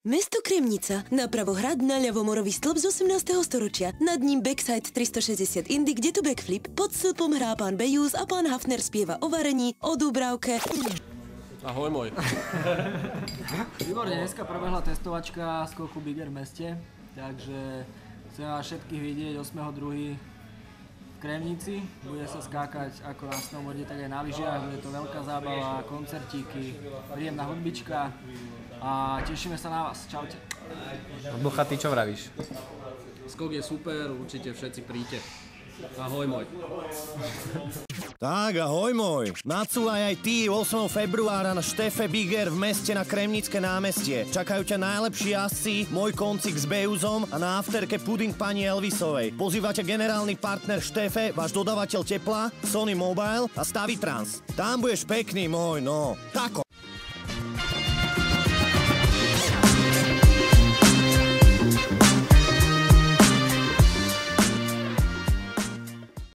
Mesto Kremnica, napravo hrad, naľavo morový stĺp z 18. storočia, nad ním backside 360 Indy, kde tu backflip, pod stĺpom hrá pán Bejús a pán Hafner spieva o varení, o Dúbravke. Ahoj môj. Výborne, dneska prebehla testovačka skoku Bigger v meste, takže chcem vás všetkých vidieť 8.2. v Kremnici. Bude sa skákať ako na snowboarde, tak aj na lyžiach, bude to veľká zábava, koncertíky, príjemná hudbička a tešíme sa na vás. Čaute. Bocha, ty čo vravíš? Skok je super, určite všetci príďte. Ahoj môj. Tak, ahoj môj. Nacúvaj aj ty 8. februára na Štefe Bigger v meste na Kremnické námestie. Čakajú ťa najlepší jazdci, môj koncik s Bejúzom a na afterke puding pani Elvisovej. Pozývate generálny partner Štefe, váš dodávateľ tepla, Sony Mobile a Stavitrans. Tam budeš pekný môj, no. Tako.